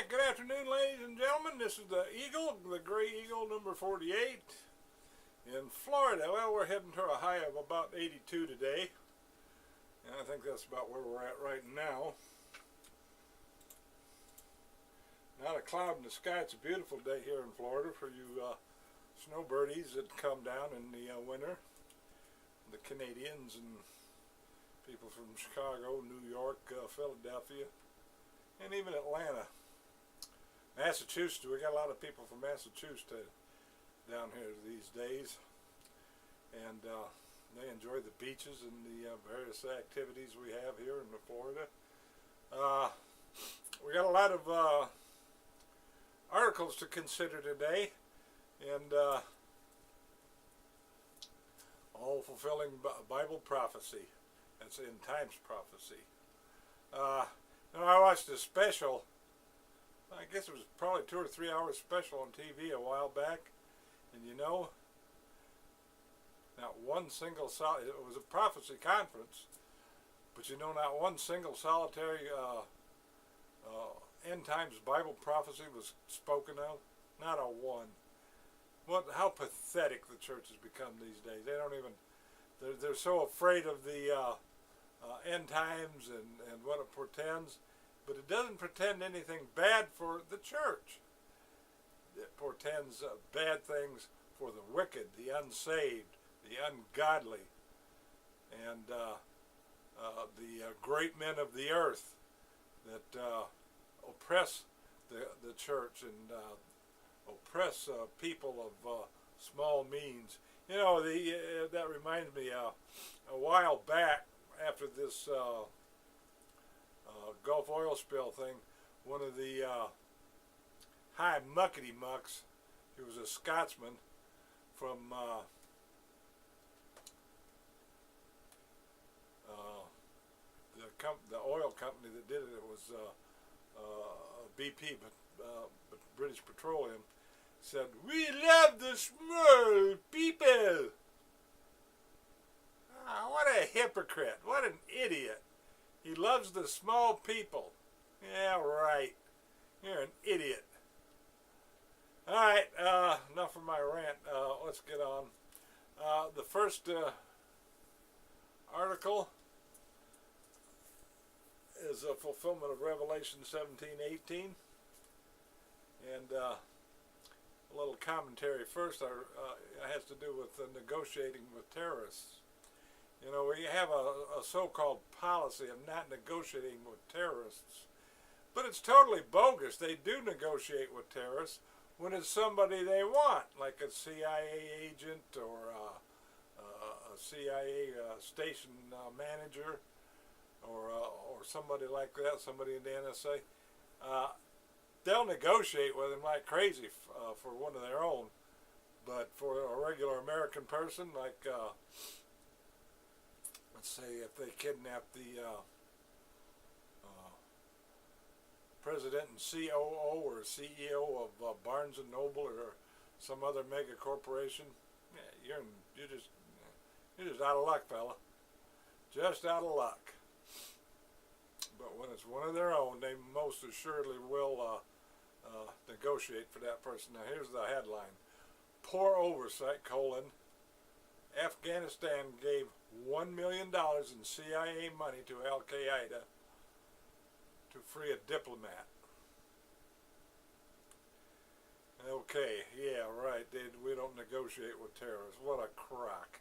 Alright, good afternoon, ladies and gentlemen. This is the Eagle, the Gray Eagle number 48 in Florida. Well, we're heading to a high of about 82 today, and I think that's about where we're at right now. Not a cloud in the sky. It's a beautiful day here in Florida for you snowbirdies that come down in the winter. The Canadians and people from Chicago, New York, Philadelphia, and even Atlanta. Massachusetts, we got a lot of people from Massachusetts down here these days, and they enjoy the beaches and the various activities we have here in Florida. We got a lot of articles to consider today, and all fulfilling Bible prophecy. That's end times prophecy. I watched a special, I guess it was probably 2 or 3 hours special on TV a while back, and you know, not one single, it was a prophecy conference, but you know, not one single solitary end times Bible prophecy was spoken of. Not a one. How pathetic the church has become these days. They don't even, they're so afraid of the end times and what it portends, but it doesn't portend anything bad for the church. It portends bad things for the wicked, the unsaved, the ungodly, and the great men of the earth that oppress the church and oppress people of small means. You know, that reminds me a while back, after this Gulf oil spill thing, one of the high muckety mucks, he was a Scotsman from the oil company that did it. It was BP, but British Petroleum, said, "We love the small people." What a hypocrite. What an idiot. He loves the small people. Yeah, right. You're an idiot. Alright, enough of my rant. Let's get on. The first article is a fulfillment of Revelation 17:18. And a little commentary first. It has to do with negotiating with terrorists. You know, we have a so-called policy of not negotiating with terrorists, but it's totally bogus. They do negotiate with terrorists when it's somebody they want, like a CIA agent or a CIA station manager, or somebody like that, somebody in the NSA. They'll negotiate with them like crazy for one of their own, but for a regular American person, like let's say if they kidnap the president and COO or CEO of Barnes and Noble or some other mega corporation, yeah, you're just out of luck, fella. Just out of luck. But when it's one of their own, they most assuredly will negotiate for that person. Now here's the headline: Poor oversight, Afghanistan gave $1 million in CIA money to Al-Qaeda to free a diplomat. Okay, yeah, right. We don't negotiate with terrorists. What a crock.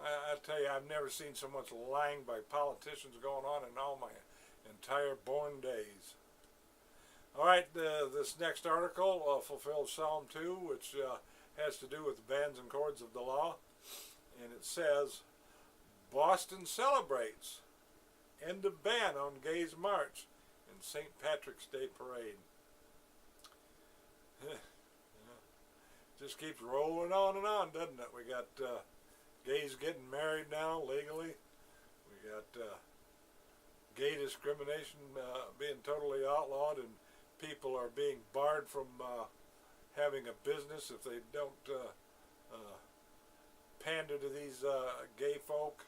I tell you, I've never seen so much lying by politicians going on in all my entire born days. All right, this next article fulfills Psalm 2, which has to do with the bands and chords of the law. And it says, Boston celebrates end of ban on gays march in St. Patrick's Day parade. Just keeps rolling on and on, doesn't it? We got gays getting married now legally. We got gay discrimination being totally outlawed, and people are being barred from having a business if they don't pander to these gay folk.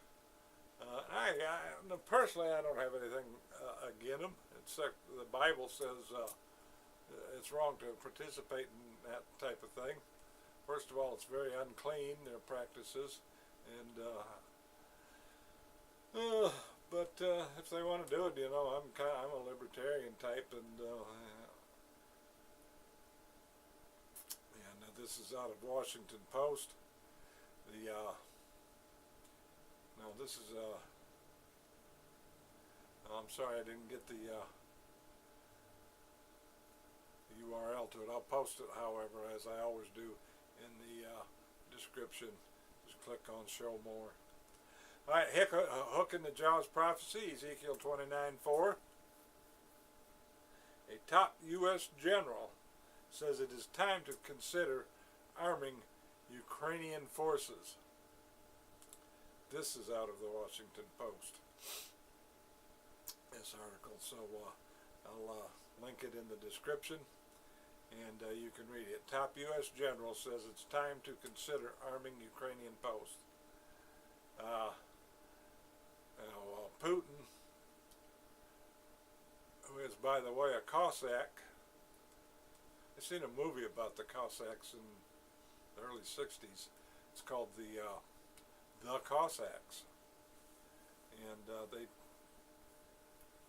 Personally, I don't have anything against them. Except the Bible says it's wrong to participate in that type of thing. First of all, it's very unclean, their practices, and but if they want to do it, I'm a libertarian type, and this is out of Washington Post. No, this is I'm sorry, I didn't get the URL to it. I'll post it, however, as I always do, in the description. Just click on Show More. All right, hook in the jaws prophecy, Ezekiel 29:4. A top U.S. general says it is time to consider arming Ukrainian forces. This is out of the Washington Post, this article, so I'll link it in the description, and you can read it. Top U.S. general says it's time to consider arming Ukrainian posts. Putin, who is, by the way, a Cossack. I've seen a movie about the Cossacks in the early 60s. It's called The Cossacks. And they,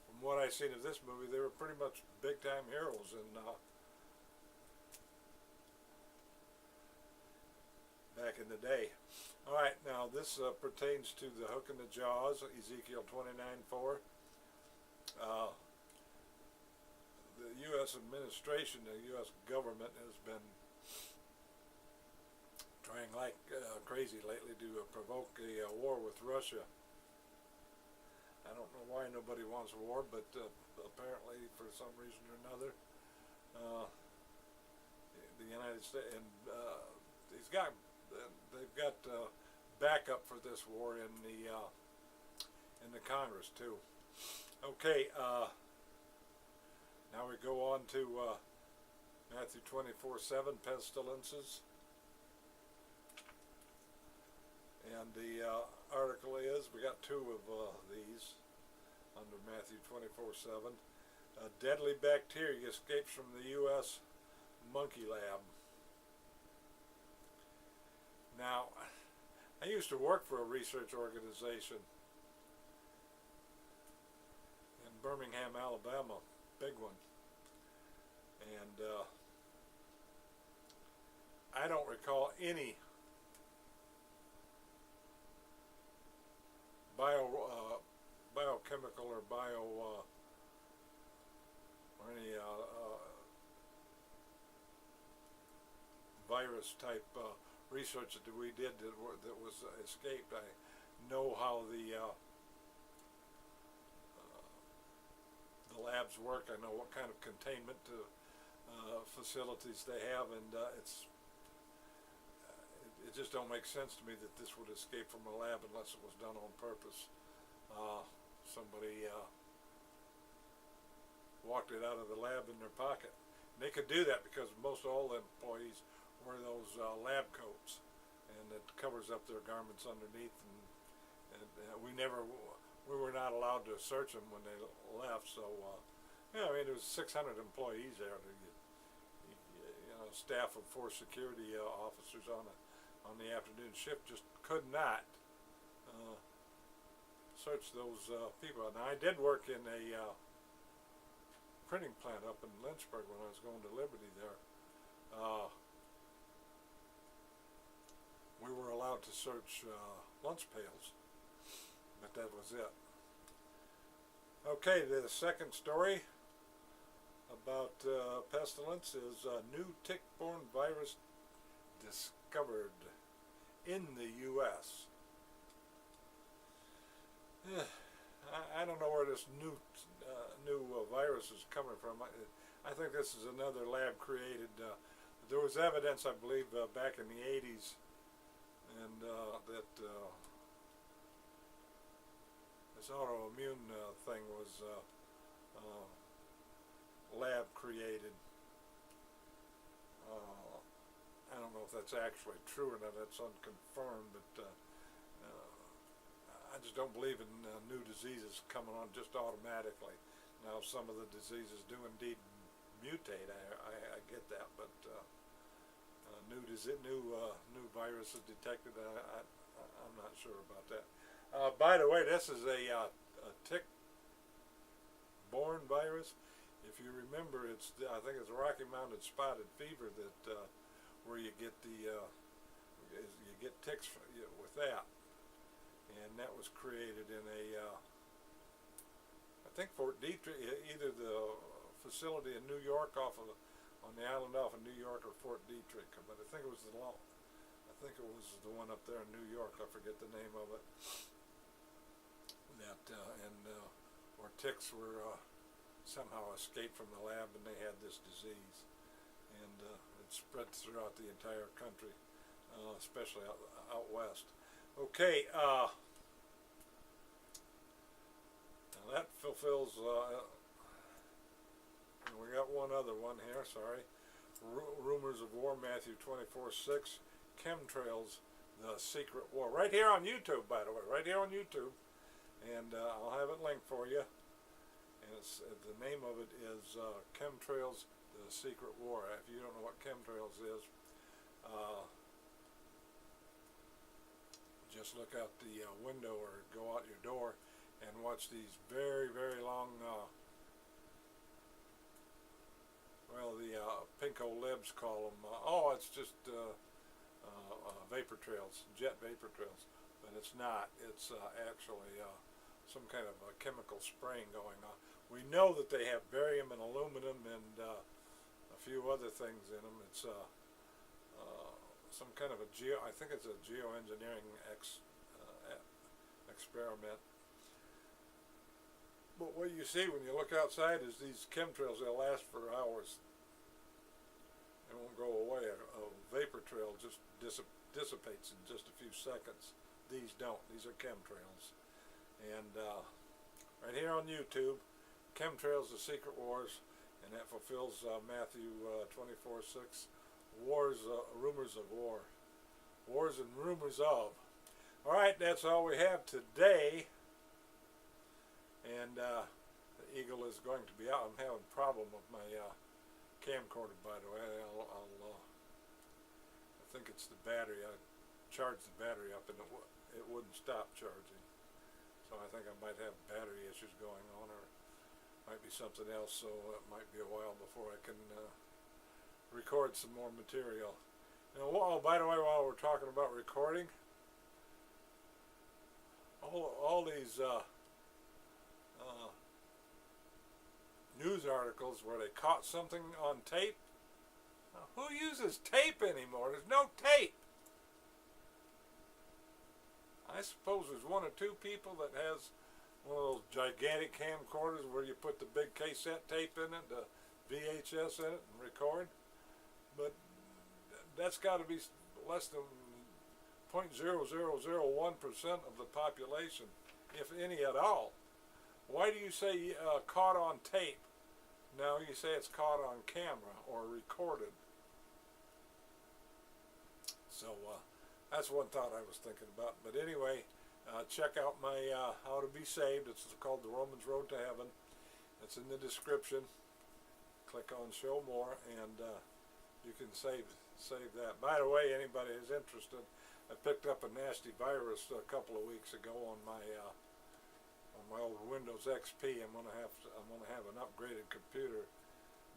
from what I've seen of this movie, they were pretty much big-time heroes in back in the day. All right, now this pertains to the hook in the jaws, Ezekiel 29:4. The U.S. administration, the U.S. government has been trying like crazy lately to provoke a war with Russia. I don't know why nobody wants a war, but apparently for some reason or another, the United States, and they've got backup for this war in the Congress too. Okay, now we go on to Matthew 24:7, pestilences, and the article is, we got two of these under Matthew 24:7. A deadly bacteria escapes from the U.S. monkey lab. Now, I used to work for a research organization in Birmingham, Alabama, big one, and I don't recall any biochemical or any virus type research that we did that was escaped. I know how the labs work. I know what kind of containment facilities they have, and it just don't make sense to me that this would escape from a lab unless it was done on purpose. Somebody walked it out of the lab in their pocket. And they could do that because most all the employees wear those lab coats, and it covers up their garments underneath. And we were not allowed to search them when they left. So, yeah, I mean, there was 600 employees there. Staff of 4 security officers on the afternoon shift just could not search those people. Now, I did work in a printing plant up in Lynchburg when I was going to Liberty there. We were allowed to search lunch pails, but that was it. Okay, the second story about pestilence is a new tick-borne virus discovered in the U.S. I don't know where this new virus is coming from. I think this is another lab-created. There was evidence, I believe, back in the 80s, and that this autoimmune thing was lab-created. I don't know if that's actually true or not. That's unconfirmed, but just don't believe in new diseases coming on just automatically. Now, some of the diseases do indeed mutate. I get that, but new viruses detected. I'm not sure about that. By the way, this is a tick-borne virus. If you remember, I think it's Rocky Mountain spotted fever that where you get you get ticks with that, and that was created in I think Fort Detrick, either the facility in New York on the island off of New York, or Fort Detrick, but I think it was the one up there in New York. I forget the name of it. That where ticks were somehow escaped from the lab, and they had this disease, and it spread throughout the entire country, especially out west. Okay, now that fulfills. We got one other one here. Sorry, rumors of war. Matthew 24:6. Chemtrails, the secret war. Right here on YouTube, by the way. Right here on YouTube, and I'll have it linked for you. And the name of it is Chemtrails, the Secret War. If you don't know what chemtrails is, just look out the window or go out your door and watch these very, very long, the pinko libs call them, it's just vapor trails, jet vapor trails. But it's not. It's actually some kind of chemical spraying going on. We know that they have barium and aluminum and a few other things in them. It's some kind of I think it's a geoengineering experiment. But what you see when you look outside is these chemtrails. They'll last for hours. They won't go away. A vapor trail just dissipates in just a few seconds. These don't. These are chemtrails. And right here on YouTube, Chemtrails, the Secret Wars, and that fulfills Matthew 24:6. Wars, rumors of war. Wars and rumors of. All right, that's all we have today. And the Eagle is going to be out. I'm having a problem with my camcorder, by the way. I think it's the battery. I charged the battery up and it wouldn't stop charging. So I think I might have battery issues going on, or might be something else. So it might be a while before I can record some more material. Now, by the way, while we're talking about recording, all these news articles where they caught something on tape. Now, who uses tape anymore? There's no tape. I suppose there's one or two people that has one of those gigantic camcorders where you put the big cassette tape in it, the VHS in it, and record. But that's got to be less than 0.0001% of the population, if any at all. Why do you say caught on tape? No, you say it's caught on camera or recorded. So that's one thought I was thinking about. But anyway, check out my How to Be Saved. It's called The Romans Road to Heaven. It's in the description. Click on Show More, and you can save that. By the way, anybody who's interested, I picked up a nasty virus a couple of weeks ago on my old Windows XP. I'm gonna have an upgraded computer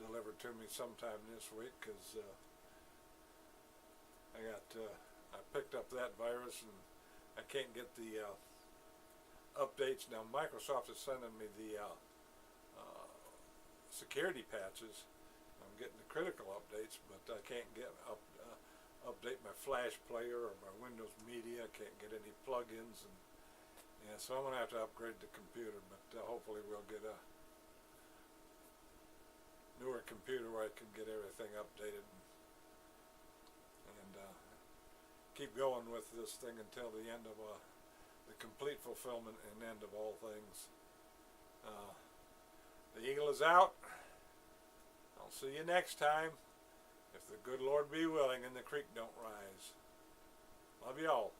delivered to me sometime this week, because I picked up that virus and I can't get the updates. Now Microsoft is sending me the security patches. I'm getting the critical updates, but I can't get update my Flash player or my Windows Media. I can't get any plugins, and so I'm gonna have to upgrade the computer. But hopefully we'll get a newer computer where I can get everything updated and keep going with this thing until the end of the complete fulfillment and end of all things. The Eagle is out. I'll see you next time, if the good Lord be willing and the creek don't rise. Love you all.